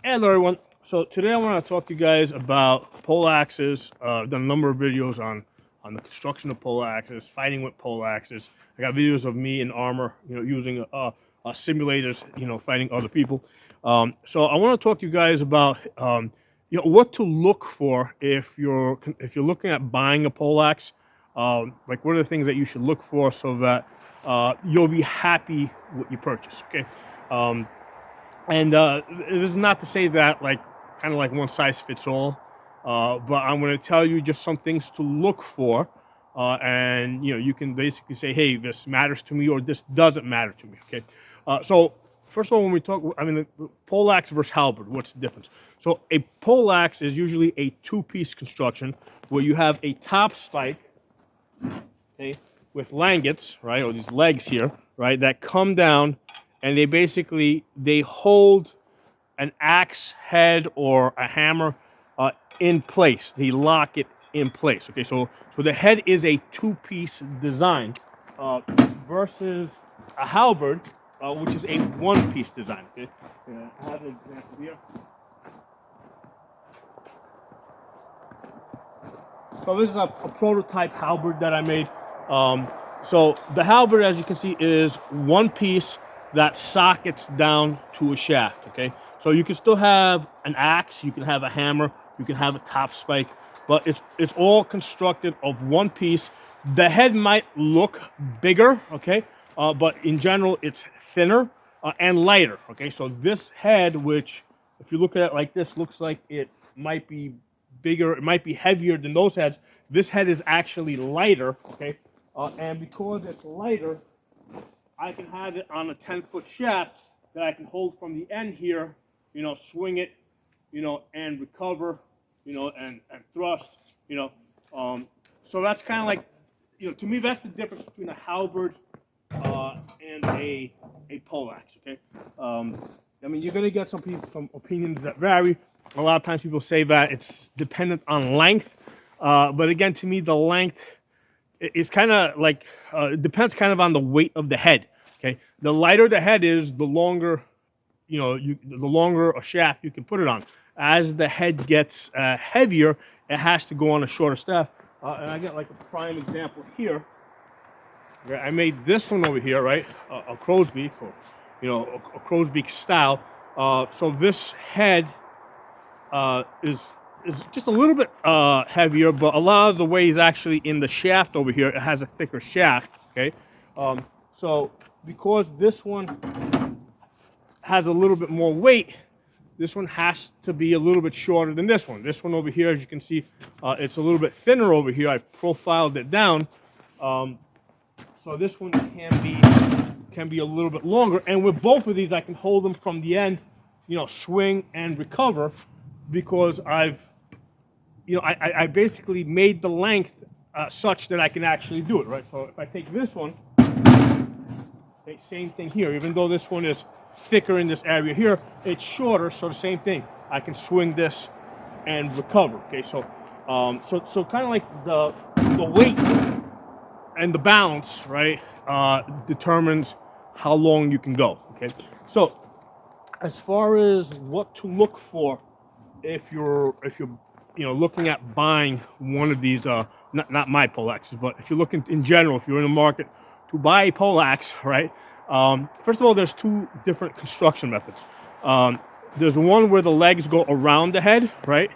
Hello, everyone. So today I want to talk to you guys about poleaxes. I've done a number of videos on the construction of poleaxes, fighting with poleaxes. I got videos of me in armor, using simulators, fighting other people. So I want to talk to you guys about, what to look for if you're looking at buying a poleaxe. Like, what are the things that you should look for so that you'll be happy with your purchase? Okay. Um, and this is not to say that kind of like one size fits all, but I'm going to tell you just some things to look for, and you can basically say, hey, this matters to me or this doesn't matter to me. Okay, so first of all, when we talk, the poleaxe versus halberd, what's the difference? So a poleaxe is usually a two-piece construction where you have a top spike, okay, with langets, right, or these legs here, right, that come down, and they hold an axe head or a hammer in place. They lock it in place. Okay, so the head is a two-piece design uh, versus a halberd, which is a one-piece design. Okay, I have an example here. So this is a prototype halberd that I made. So the halberd, as you can see, is one piece that sockets down to a shaft. Okay, so you can still have an axe, you can have a hammer, you can have a top spike, but it's all constructed of one piece. The head might look bigger, okay, but in general it's thinner and lighter. Okay, so this head, which if you look at it like this, looks like it might be bigger, it might be heavier than those heads. This head is actually lighter, okay? And because it's lighter, I can have it on a 10-foot shaft that I can hold from the end here, swing it, and recover, and thrust, so that's kind of like, to me, that's the difference between a halberd and a poleaxe, okay? You're going to get some opinions that vary. A lot of times people say that it's dependent on length. But again, to me, the length is kind of like, it depends kind of on the weight of the head, okay? The lighter the head is, the longer, the longer a shaft you can put it on. As the head gets heavier, it has to go on a shorter staff. And I get like a prime example here. Okay, I made this one over here, right? A crow's beak, or a crow's beak style. So this head is just a little bit heavier, but a lot of the ways actually in the shaft over here, it has a thicker shaft. Okay, so because this one has a little bit more weight, this one has to be a little bit shorter than this one. This one over here, as you can see, it's a little bit thinner over here. I've profiled it down. So this one can be a little bit longer, and with both of these, I can hold them from the end, swing and recover, because I basically made the length such that I can actually do it, right? So if I take this one, okay, same thing here. Even though this one is thicker in this area here, it's shorter, so the same thing. I can swing this and recover. Okay, so so kind of like the weight and the balance, right, determines how long you can go. Okay, so as far as what to look for if you're looking at buying one of these, not my poleaxes, but if you're looking in general, if you're in the market to buy a poleaxe, right? First of all, there's two different construction methods. There's one where the legs go around the head, right?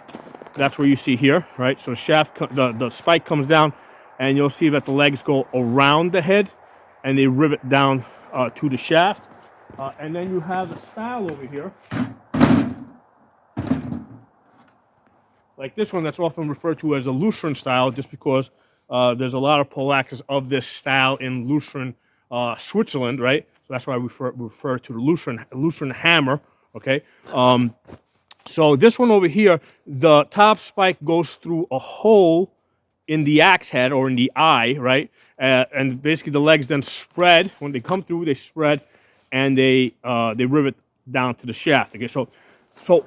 That's where you see here, right? So the spike comes down, and you'll see that the legs go around the head, and they rivet down to the shaft. And then you have a style over here, like this one, that's often referred to as a Lucerne style, just because there's a lot of poleaxes of this style in Lucerne, Switzerland, right? So that's why we refer to the Lucerne hammer, okay? So this one over here, the top spike goes through a hole in the axe head, or in the eye, right? And basically the legs then spread. When they come through, they spread, and they rivet down to the shaft. Okay, so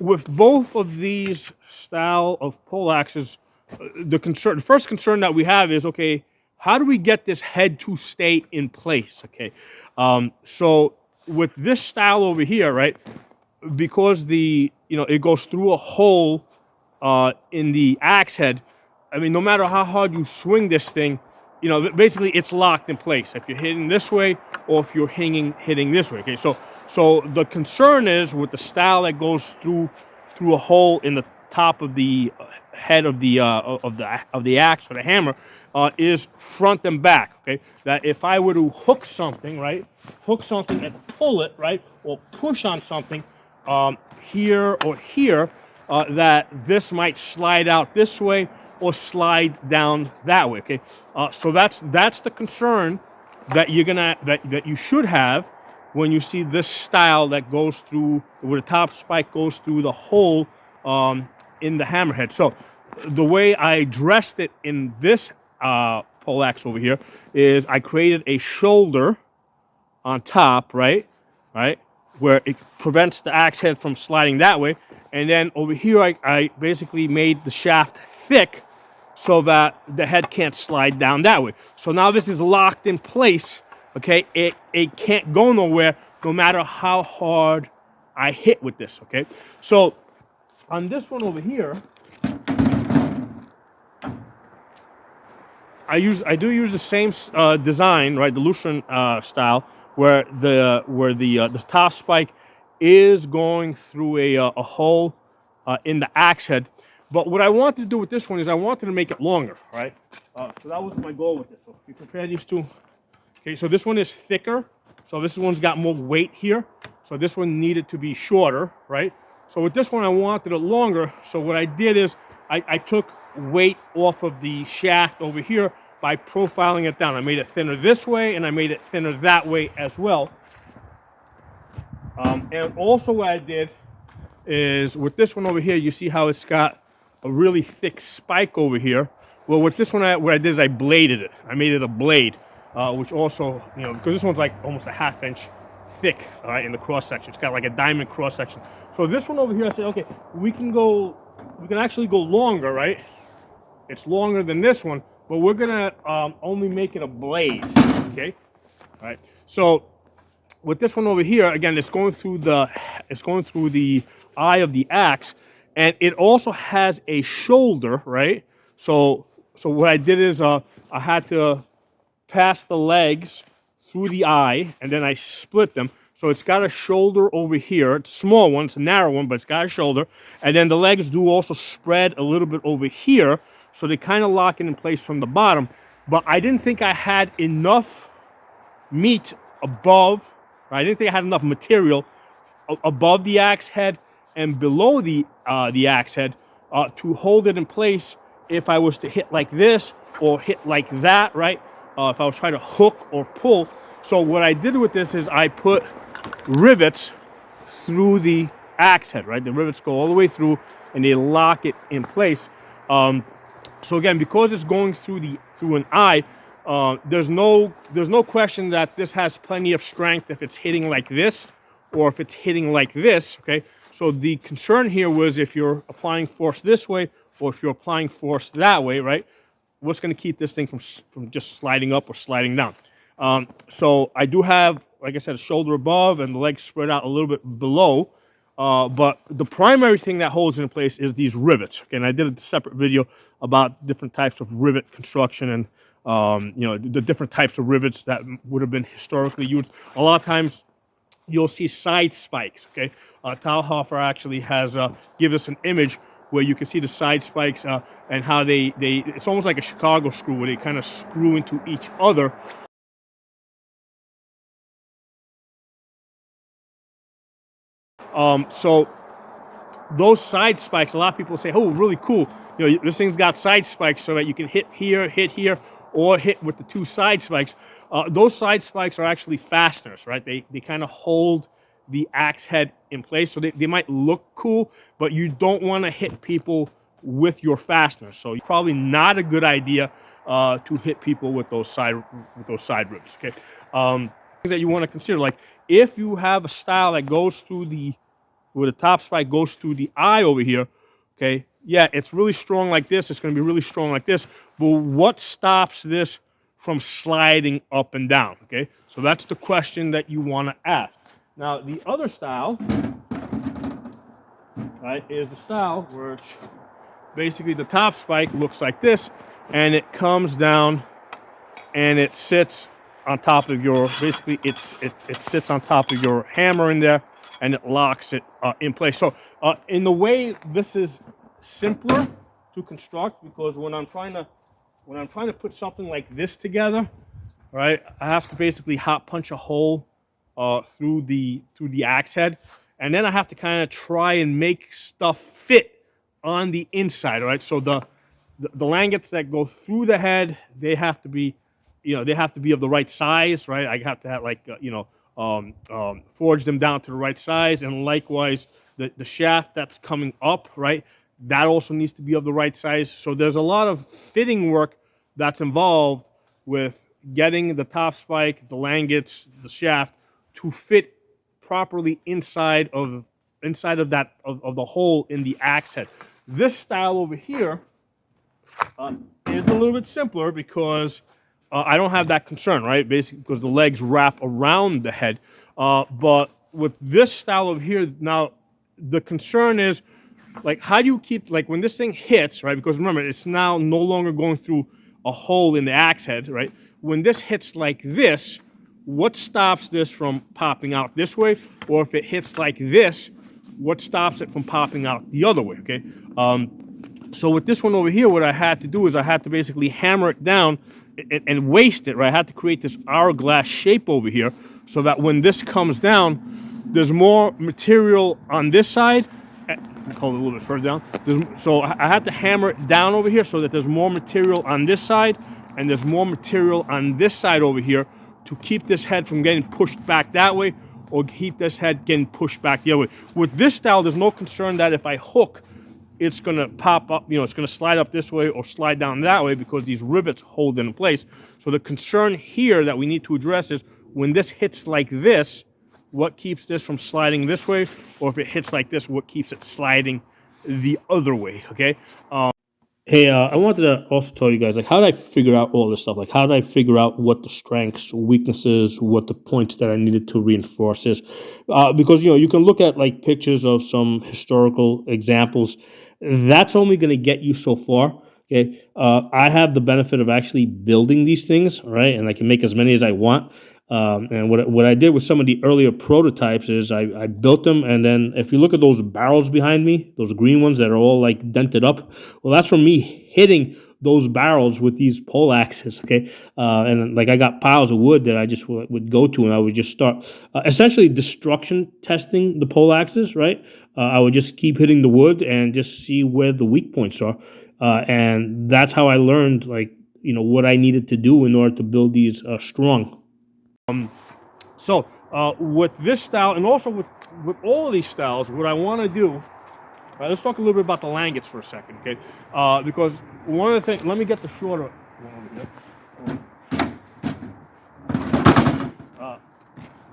with both of these style of poleaxes, the first concern that we have is, okay, how do we get this head to stay in place? Okay, so with this style over here, right, because it goes through a hole in the axe head. I mean, no matter how hard you swing this thing, basically it's locked in place if you're hitting this way or if you're hitting this way. Okay, so the concern is with the style that goes through a hole in the top of the head of the axe or the hammer is front and back. Okay, that if I were to hook something and pull it, right, or push on something here or here, that this might slide out this way or slide down that way. Okay, so that's the concern that that you should have when you see this style that goes through, where the top spike goes through the hole in the hammerhead. So the way I dressed it in this poleaxe over here is I created a shoulder on top, right, where it prevents the axe head from sliding that way. And then over here, I basically made the shaft thick so that the head can't slide down that way. So now this is locked in place, okay? It can't go nowhere no matter how hard I hit with this, okay? So on this one over here, I do use the same design, right? The Lutheran style, where the top spike is going through a hole in the axe head. But what I wanted to do with this one is I wanted to make it longer, right? So that was my goal with this. So if you compare these two, okay, so this one is thicker. So this one's got more weight here. So this one needed to be shorter, right? So with this one, I wanted it longer. So what I did is I took weight off of the shaft over here by profiling it down. I made it thinner this way, and I made it thinner that way as well. And also what I did is with this one over here, you see how it's got a really thick spike over here. Well, with this one, what I did is I bladed it. I made it a blade, which also, because this one's like almost a 1/2 inch thick, all right, in the cross section. It's got like a diamond cross section. So this one over here, I said, okay, we can actually go longer, right? It's longer than this one, but we're gonna only make it a blade, okay? All right. So with this one over here, again, it's going through the eye of the axe, and it also has a shoulder, right? So what I did is I had to pass the legs through the eye, and then I split them. So it's got a shoulder over here. It's a small one, it's a narrow one, but it's got a shoulder. And then the legs do also spread a little bit over here, so they kind of lock it in place from the bottom. But I didn't think I had enough meat above, right? I didn't think I had enough material above the axe head and below the axe head to hold it in place if I was to hit like this or hit like that, right? If I was trying to hook or pull. So what I did with this is I put rivets through the axe head, right? The rivets go all the way through and they lock it in place. So again, because it's going through an eye, there's no question that this has plenty of strength if it's hitting like this or if it's hitting like this, okay? So the concern here was if you're applying force this way or if you're applying force that way, right? What's going to keep this thing from just sliding up or sliding down? So I do have, like I said, a shoulder above and the legs spread out a little bit below. But the primary thing that holds it in place is these rivets. Okay, and I did a separate video about different types of rivet construction and the different types of rivets that would have been historically used. A lot of times you'll see side spikes. Okay, Talhofer actually has given us an image where you can see the side spikes and how it's almost like a Chicago screw where they kind of screw into each other. So those side spikes, a lot of people say, oh, really cool. This thing's got side spikes so that you can hit here, or hit with the two side spikes. Those side spikes are actually fasteners, right? They kind of hold the axe head in place. So they might look cool, but you don't want to hit people with your fasteners. So it's probably not a good idea to hit people with those side ribs, okay? Things that you want to consider, like if you have a style that goes through where the top spike goes through the eye over here, okay, yeah, it's really strong like this, it's going to be really strong like this, but what stops this from sliding up and down, okay? So that's the question that you want to ask. Now, the other style right, is the style which basically the top spike looks like this, and it comes down and it sits on top of your, basically it sits on top of your hammer in there, and it locks it in place. So in the way, this is simpler to construct, because when I'm trying to put something like this together, right, I have to basically hot punch a hole through the axe head, and then I have to kind of try and make stuff fit on the inside, right? So the langets that go through the head, they have to be, they have to be of the right size, right? I have to have, like, forge them down to the right size, and likewise the shaft that's coming up, right, that also needs to be of the right size. So there's a lot of fitting work that's involved with getting the top spike, the langets, the shaft to fit properly inside of the hole in the axe head. This style over here is a little bit simpler because I don't have that concern, right? Basically, because the legs wrap around the head. But with this style over here, now the concern is, like, how do you keep, like, when this thing hits, right? Because remember, it's now no longer going through a hole in the axe head, right? When this hits like this, what stops this from popping out this way? Or if it hits like this, what stops it from popping out the other way, okay? So with this one over here, what I had to do is I had to basically hammer it down and waste it, right? I had to create this hourglass shape over here so that when this comes down, there's more material on this side. Hold it a little bit further down. So I had to hammer it down over here so that there's more material on this side, and there's more material on this side over here to keep this head from getting pushed back that way, or keep this head getting pushed back the other way. With this style, there's no concern that if I hook, it's going to pop up, it's going to slide up this way or slide down that way, because these rivets hold it in place. So the concern here that we need to address is when this hits like this, what keeps this from sliding this way? Or if it hits like this, what keeps it sliding the other way, okay? Hey, I wanted to also tell you guys, like, how did I figure out all this stuff? Like, how did I figure out what the strengths, weaknesses, what the points that I needed to reinforce is? Because, you can look at, like, pictures of some historical examples. That's only going to get you so far, okay? I have the benefit of actually building these things, right? And I can make as many as I want. And what I did with some of the earlier prototypes is I built them, and then if you look at those barrels behind me, those green ones that are all like dented up, well, that's from me hitting those barrels with these poleaxes, okay? And like I got piles of wood that I just would go to, and I would just start essentially destruction testing the poleaxes, right? I would just keep hitting the wood and just see where the weak points are, and that's how I learned, like, what I needed to do in order to build these strong. So with this style, and also with all of these styles, what I want to do, right, let's talk a little bit about the langets for a second, okay? Because one of the things, let me get the shorter one over here.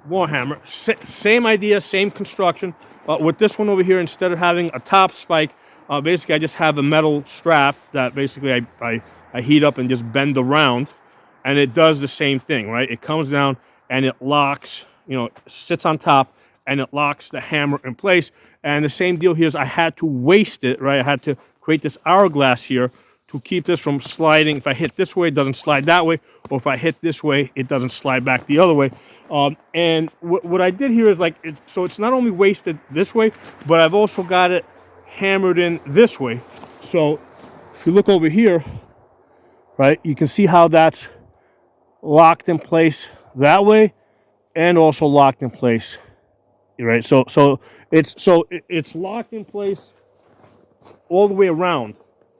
Warhammer, same idea, same construction. With this one over here, instead of having a top spike, basically I just have a metal strap that basically I heat up and just bend around, and it does the same thing, right? It comes down and it locks, sits on top, and it locks the hammer in place. And the same deal here is I had to waste it, right? I had to create this hourglass here to keep this from sliding. If I hit this way, it doesn't slide that way. Or if I hit this way, it doesn't slide back the other way. And what I did here is, like, so it's not only wasted this way, but I've also got it hammered in this way. So if you look over here, right, you can see how that's locked in place that way, and also locked in place, right? So it's locked in place all the way around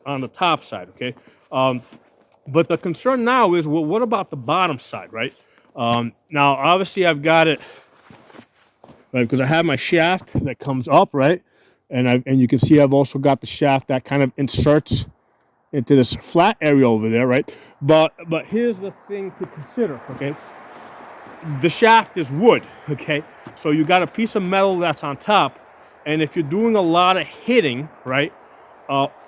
on the top side, okay? But the concern now is, well, what about the bottom side, right? Now, obviously, I've got it, right, because I have my shaft that comes up, right? And you can see I've also got the shaft that kind of inserts into this flat area over there, right? But here's the thing to consider, okay? The shaft is wood, okay? So you got a piece of metal that's on top, and if you're doing a lot of hitting, right,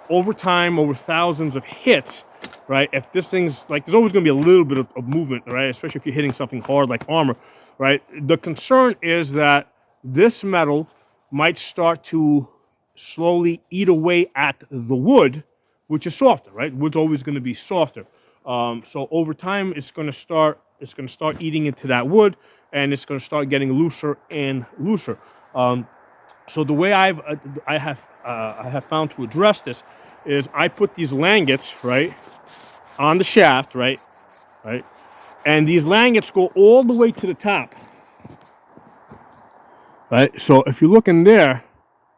over time, over thousands of hits, right, if this thing's, like, there's always going to be a little bit of movement, right, especially if you're hitting something hard like armor, right? The concern is that this metal might start to slowly eat away at the wood, which is softer, right? Wood's always going to be softer. So over time, it's going to start eating into that wood, and it's going to start getting looser and looser. So the way I have found to address this is I put these langets, right, on the shaft, right, and these langets go all the way to the top, right. So if you look in there,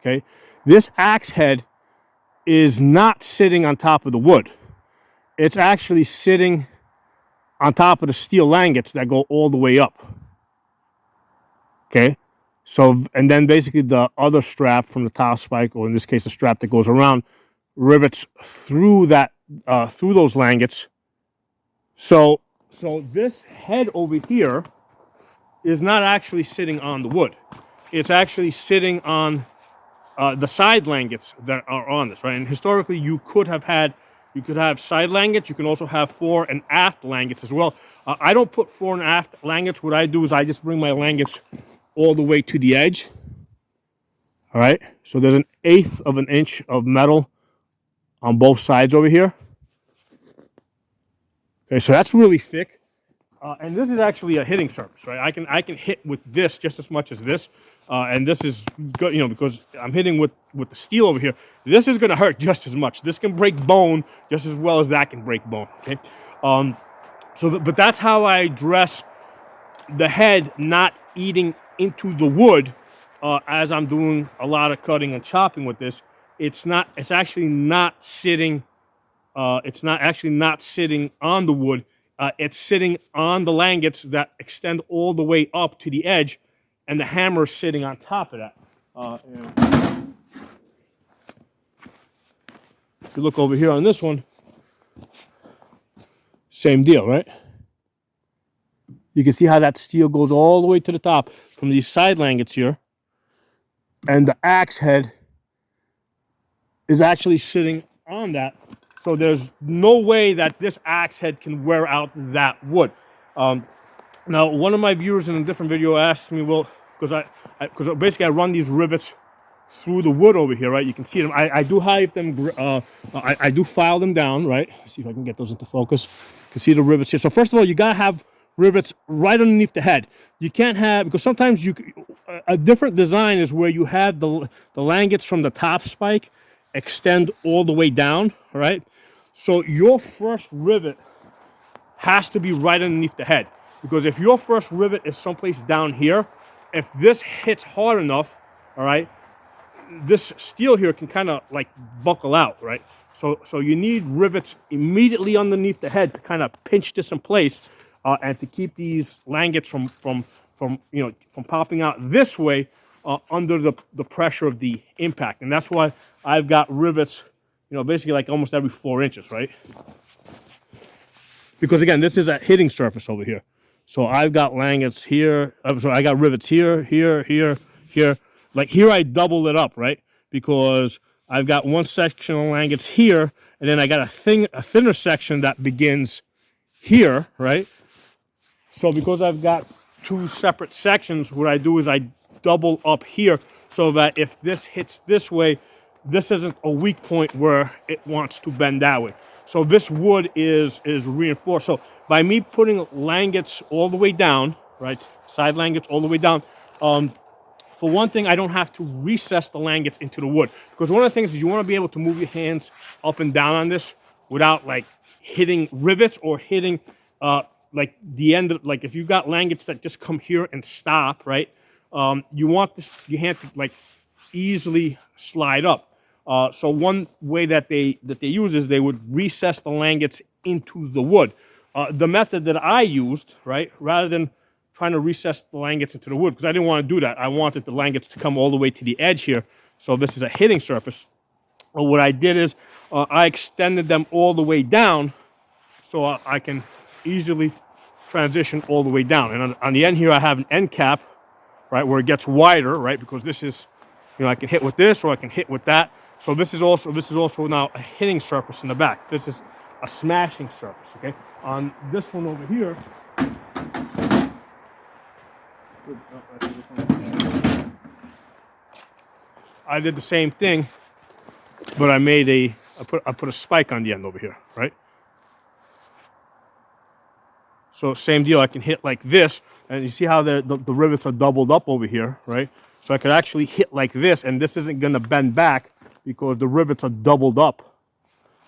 okay, this axe head is not sitting on top of the wood. It's actually sitting on top of the steel langets that go all the way up. Okay, so and then basically the other strap from the top spike, or in this case the strap that goes around, rivets through that through those langets. So this head over here is not actually sitting on the wood. It's actually sitting on the side langets that are on this, right? And historically, you could have side langets. You can also have fore and aft langets as well. I don't put fore and aft langets. What I do is I just bring my langets all the way to the edge. All right. So there's 1/8 of an inch of metal on both sides over here. Okay, so that's really thick. And this is actually a hitting surface, right? I can hit with this just as much as this, and this is good, you know, because I'm hitting with the steel over here. This is going to hurt just as much. This can break bone just as well as that can break bone. Okay, but that's how I address the head not eating into the wood as I'm doing a lot of cutting and chopping with this. It's actually not sitting. It's not actually not sitting on the wood. It's sitting on the langets that extend all the way up to the edge, and the hammer is sitting on top of that. If you look over here on this one, same deal, right? You can see how that steel goes all the way to the top from these side langets here, and the axe head is actually sitting on that. So there's no way that this axe head can wear out that wood. Now, one of my viewers in a different video asked me, well, because basically I run these rivets through the wood over here, right? You can see them. I do have them. I do file them down, right? Let's see if I can get those into focus. You can see the rivets here. So first of all, you gotta have rivets right underneath the head. You can't have, because sometimes a different design is where you have the langets from the top spike extend all the way down, right? So your first rivet has to be right underneath the head, because if your first rivet is someplace down here, if this hits hard enough, all right, this steel here can kind of like buckle out, right? So you need rivets immediately underneath the head to kind of pinch this in place, and to keep these langets from popping out this way under the pressure of the impact. And that's why I've got rivets, basically like almost every 4 inches, right? Because again, this is a hitting surface over here. So I've got langets here. I got rivets here, here, here, here. Like here, I double it up, right? Because I've got one section of langets here, and then I got a thinner section that begins here, right? So because I've got 2 separate sections, what I do is I double up here so that if this hits this way, this isn't a weak point where it wants to bend that way. So this wood is reinforced. So by me putting langets all the way down, right, side langets all the way down, for one thing, I don't have to recess the langets into the wood. Because one of the things is you want to be able to move your hands up and down on this without like hitting rivets or hitting like the end of, like if you've got langets that just come here and stop, right? You want your hand to like easily slide up. So one way that they use is they would recess the langets into the wood. The method that I used, right, rather than trying to recess the langets into the wood, because I didn't want to do that. I wanted the langets to come all the way to the edge here. So this is a hitting surface. But what I did is I extended them all the way down so I can easily transition all the way down. And on the end here, I have an end cap, right, where it gets wider, right, because this is, I can hit with this or I can hit with that. So this is also now a hitting surface in the back. This is a smashing surface, okay? On this one over here, I did the same thing, but I put a spike on the end over here, right? So same deal, I can hit like this, and you see how the rivets are doubled up over here, right? So I could actually hit like this, and this isn't gonna bend back because the rivets are doubled up,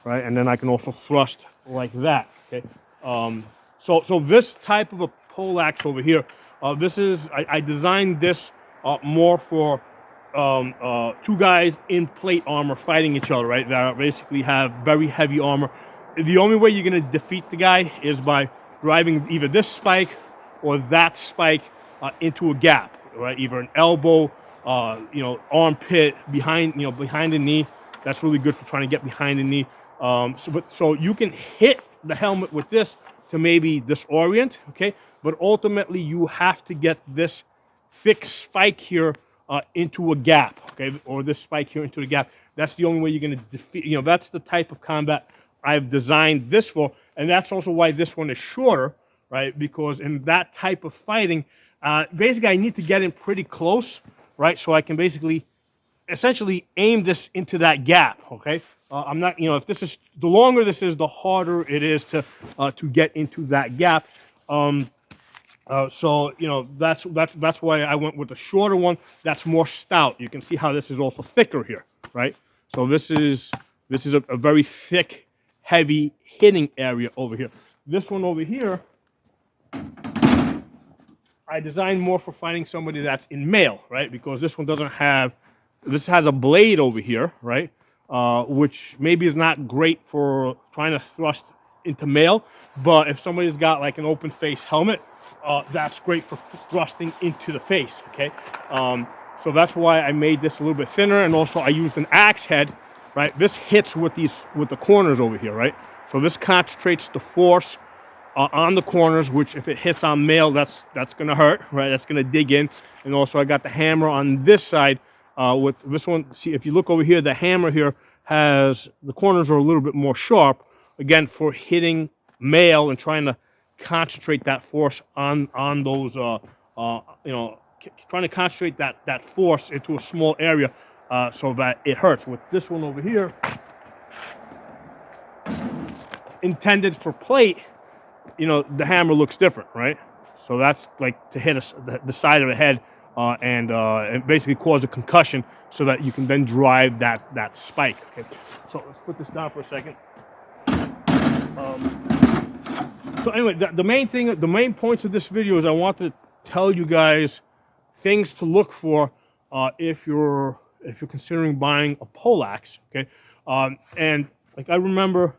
right? And then I can also thrust like that, okay? So this type of a poleaxe over here, I designed this more for two guys in plate armor fighting each other, right? That basically have very heavy armor. The only way you're gonna defeat the guy is by driving either this spike or that spike into a gap, right? Either an elbow, armpit, behind the knee. That's really good for trying to get behind the knee. So you can hit the helmet with this to maybe disorient, okay? But ultimately, you have to get this fixed spike here into a gap, okay? Or this spike here into the gap. That's the only way you're going to defeat, that's the type of combat I've designed this for. And that's also why this one is shorter, right? Because in that type of fighting, basically I need to get in pretty close, right? So I can essentially aim this into that gap, okay? I'm not, if this is, the longer this is, the harder it is to get into that gap. So that's why I went with the shorter one. That's more stout. You can see how this is also thicker here, right? So this is a very thick, heavy hitting area over here. This one over here, I designed more for fighting somebody that's in mail, right? Because this one doesn't have, this has a blade over here, right? Which maybe is not great for trying to thrust into mail, but if somebody's got like an open face helmet, that's great for thrusting into the face, okay? So that's why I made this a little bit thinner, and also I used an axe head, right? This hits with the corners over here, right? So this concentrates the force on the corners, which if it hits on mail, that's gonna hurt, right? That's gonna dig in. And also I got the hammer on this side with this one. See, if you look over here, the hammer here has, the corners are a little bit more sharp, again, for hitting mail and trying to concentrate that force on those, trying to concentrate that force into a small area so that it hurts. With this one over here, intended for plate, the hammer looks different, right? So that's like to hit the side of the head and basically cause a concussion so that you can then drive that spike. Okay, so let's put this down for a second. So anyway, the main points of this video is I want to tell you guys things to look for if you're considering buying a poleaxe. Okay, and like I remember,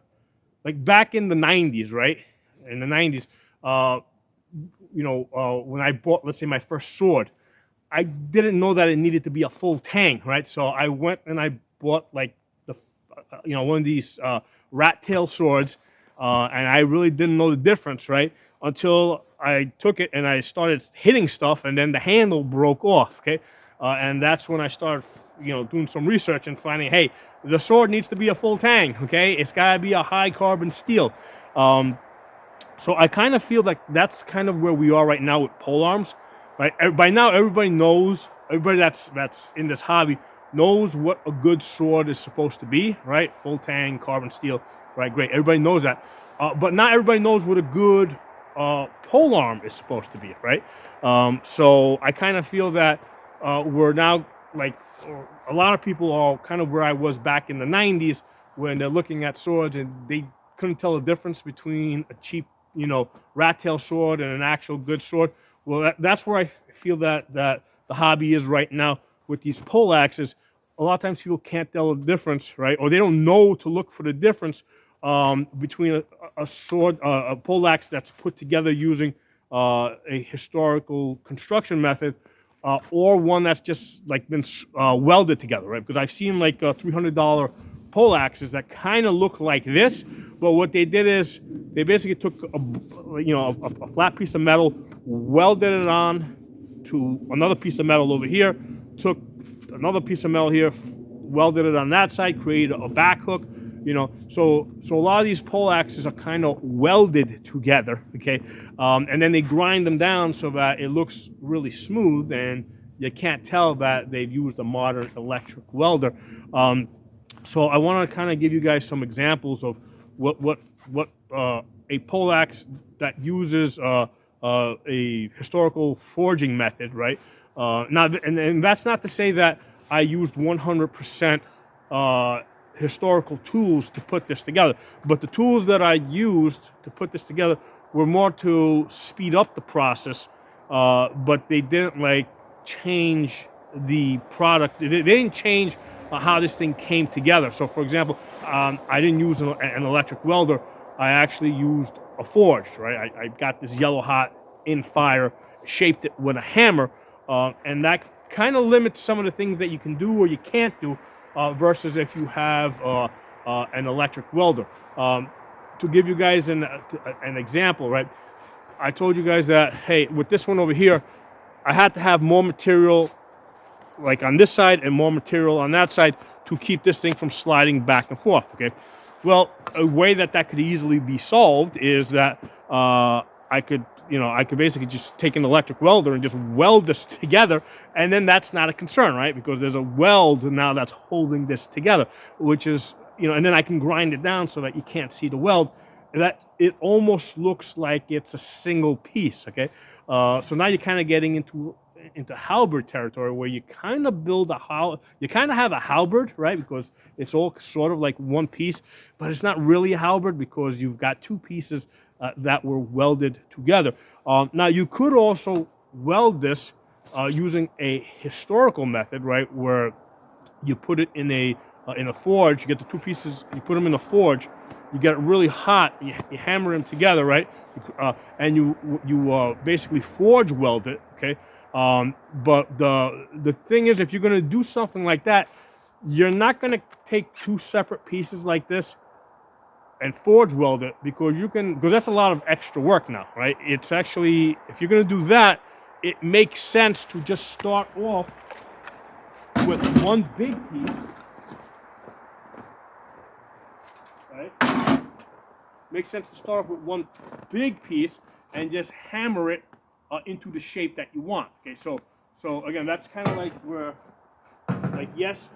like back in the 90s, right? In the 90s, when I bought, let's say, my first sword, I didn't know that it needed to be a full tang, right? So I went and I bought like one of these rat tail swords, and I really didn't know the difference, right? Until I took it and I started hitting stuff, and then the handle broke off, okay? And that's when I started, doing some research and finding, hey, the sword needs to be a full tang, okay? It's gotta be a high carbon steel. So I kind of feel like that's kind of where we are right now with polearms, right? By now, everybody that's in this hobby knows what a good sword is supposed to be, right? Full tang, carbon steel, right? Great, everybody knows that. But not everybody knows what a good polearm is supposed to be, right? So I kind of feel that we're now, like, a lot of people are kind of where I was back in the 90s when they're looking at swords and they couldn't tell the difference between a cheap, rat tail sword and an actual good sword. Well, that's where I feel that the hobby is right now with these poleaxes. A lot of times people can't tell the difference, right? Or they don't know to look for the difference between a sword, a poleaxe that's put together using a historical construction method, or one that's just like been welded together, right? Because I've seen like $300 poleaxes that kind of look like this, but what they did is they basically took a flat piece of metal, welded it on to another piece of metal over here, took another piece of metal here, welded it on that side, created a back hook, so a lot of these poleaxes are kind of welded together, okay, and then they grind them down so that it looks really smooth, and you can't tell that they've used a modern electric welder. So I want to kind of give you guys some examples of what a poleaxe that uses a historical forging method, right? And that's not to say that I used 100% historical tools to put this together, but the tools that I used to put this together were more to speed up the process, but they didn't like change the product. They didn't change how this thing came together. So, for example, I didn't use an electric welder. I actually used a forge, right? I got this yellow hot in fire, shaped it with a hammer, and that kind of limits some of the things that you can do or you can't do versus if you have an electric welder. To give you guys an example, right? I told you guys that, hey, with this one over here, I had to have more material like on this side and more material on that side to keep this thing from sliding back and forth, okay? Well, a way that could easily be solved is that I could basically just take an electric welder and just weld this together, and then that's not a concern, right? Because there's a weld now that's holding this together, which is, and then I can grind it down so that you can't see the weld, that it almost looks like it's a single piece, okay? So now you're kind of getting into halberd territory where you kind of you kind of have a halberd, right? Because it's all sort of like one piece, but it's not really a halberd because you've got two pieces that were welded together. Now you could also weld this using a historical method, right? Where you put it in a forge, you get the two pieces, you put them in a forge, you get it really hot, you hammer them together, right? And you basically forge weld it, okay? But the thing is, if you're going to do something like that, you're not going to take two separate pieces like this and forge weld it because that's a lot of extra work now, right? It's actually, if you're going to do that, it makes sense to just start off with one big piece, right? Makes sense to start off with one big piece and just hammer it into the shape that you want. Okay, so again, that's kind of like where, like, yes,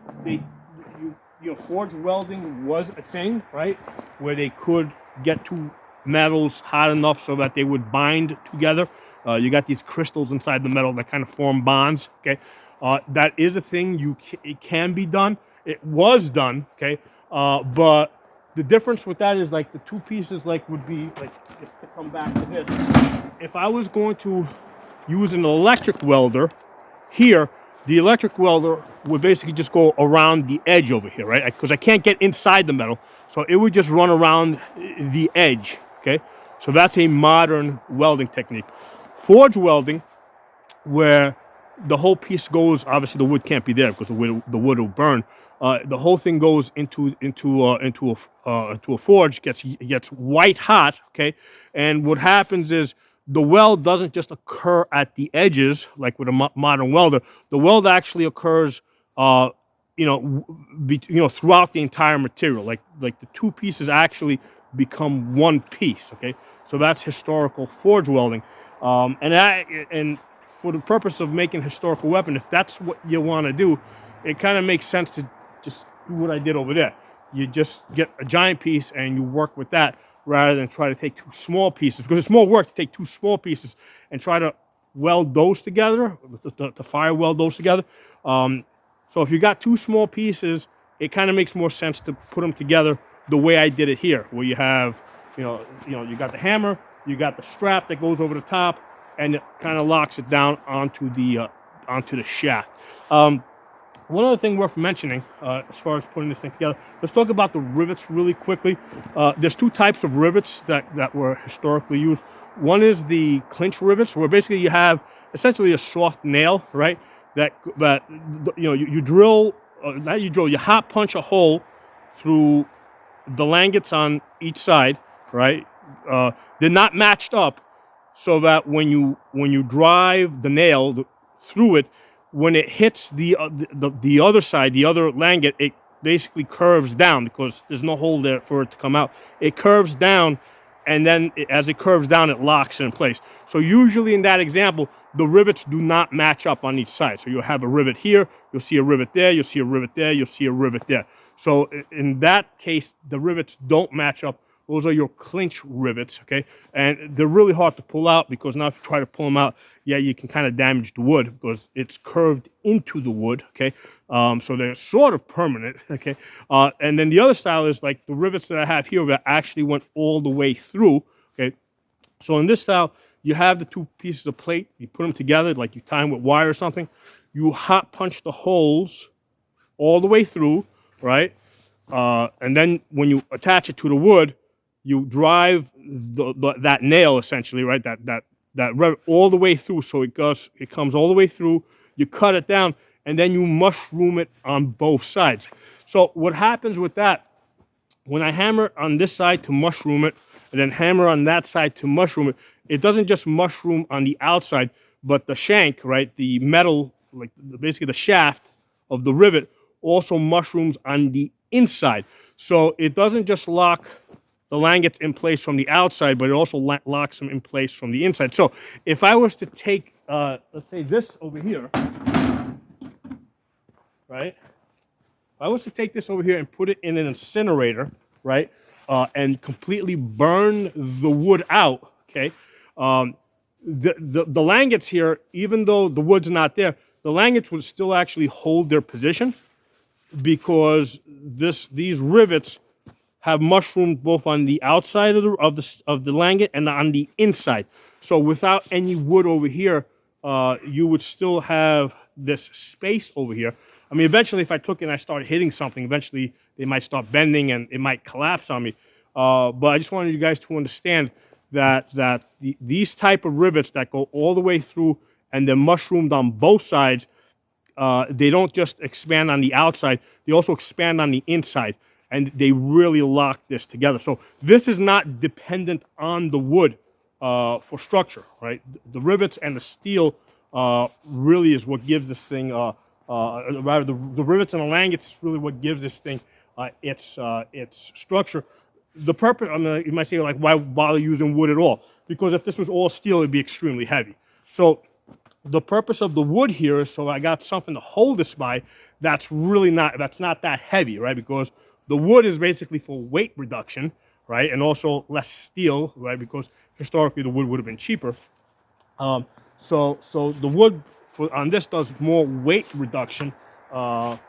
forge welding was a thing, right? Where they could get two metals hot enough so that they would bind together. You got these crystals inside the metal that kind of form bonds. Okay, that is a thing. It can be done. It was done. Okay, but the difference with that is like the two pieces would be like, just to come back to this. If I was going to use an electric welder here, the electric welder would basically just go around the edge over here, right? Because I can't get inside the metal, so it would just run around the edge, okay? So that's a modern welding technique. Forge welding, where the whole piece goes, obviously the wood can't be there because the wood will burn. The whole thing goes into a forge, gets white hot, okay? And what happens is the weld doesn't just occur at the edges like with a modern welder. The weld actually occurs, throughout the entire material. Like the two pieces actually become one piece, okay? So that's historical forge welding, and for the purpose of making a historical weapon, if that's what you want to do, it kind of makes sense to just do what I did over there. You just get a giant piece and you work with that rather than try to take two small pieces, because it's more work to take two small pieces and try to weld those together, to fire weld those together. So if you got two small pieces, it kind of makes more sense to put them together the way I did it here, where you have, you got the hammer, you got the strap that goes over the top, and it kind of locks it down onto the shaft. One other thing worth mentioning, as far as putting this thing together, let's talk about the rivets really quickly. There's two types of rivets that were historically used. One is the clinch rivets, where basically you have essentially a soft nail, right? You drill, you hot punch a hole through the langets on each side, right? They're not matched up, so that when you drive the nail through it, when it hits the other side, the other langet, it basically curves down because there's no hole there for it to come out. It curves down, and then as it curves down, it locks it in place. So usually in that example, the rivets do not match up on each side. So you'll have a rivet here, you'll see a rivet there, you'll see a rivet there, you'll see a rivet there. So in that case, the rivets don't match up. Those are your clinch rivets, okay? And they're really hard to pull out because now if you try to pull them out, yeah, you can kind of damage the wood because it's curved into the wood, okay? So they're sort of permanent, okay? And then the other style is like the rivets that I have here that actually went all the way through, okay? So in this style, you have the two pieces of plate, you put them together like you tie them with wire or something, you hot punch the holes all the way through, right? And then when you attach it to the wood, you drive that nail essentially, right? That all the way through, so it comes all the way through. You cut it down, and then you mushroom it on both sides. So what happens with that? When I hammer on this side to mushroom it, and then hammer on that side to mushroom it, it doesn't just mushroom on the outside, but the shank, right? The metal, like basically the shaft of the rivet, also mushrooms on the inside. So it doesn't just lock the langets in place from the outside, but it also locks them in place from the inside. So if I was to take, let's say this over here, right? If I was to take this over here and put it in an incinerator, right, and completely burn the wood out, okay, the langets here, even though the wood's not there, the langets would still actually hold their position because these rivets have mushroomed both on the outside of the langet and on the inside. So without any wood over here, you would still have this space over here. I mean, eventually, if I took it and I started hitting something, eventually they might start bending and it might collapse on me. But I just wanted you guys to understand that these type of rivets that go all the way through and they're mushroomed on both sides, they don't just expand on the outside, they also expand on the inside. And they really lock this together. So this is not dependent on the wood for structure, right? The rivets and the steel really is what gives this thing, rather the rivets and the langets is really what gives this thing its structure. The purpose, I mean, you might say, like, why bother using wood at all? Because if this was all steel, it'd be extremely heavy. So the purpose of the wood here is so I got something to hold this by that's not that heavy, right? Because the wood is basically for weight reduction, right? And also less steel, right? Because historically the wood would have been cheaper. So the wood on this does more weight reduction, but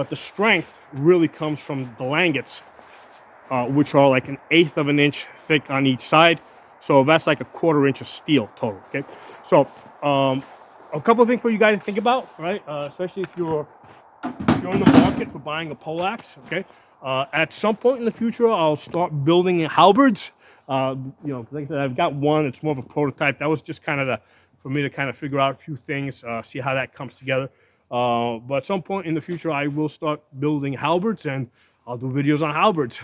the strength really comes from the langets, which are like 1/8 of an inch thick on each side. So that's like 1/4 inch of steel total, okay? So a couple of things for you guys to think about, right? Especially if you're in the market for buying a poleaxe, okay? At some point in the future, I'll start building halberds. You know, like I said, I've got one. It's more of a prototype. That was just kind of for me to kind of figure out a few things, see how that comes together. But at some point in the future, I will start building halberds, and I'll do videos on halberds.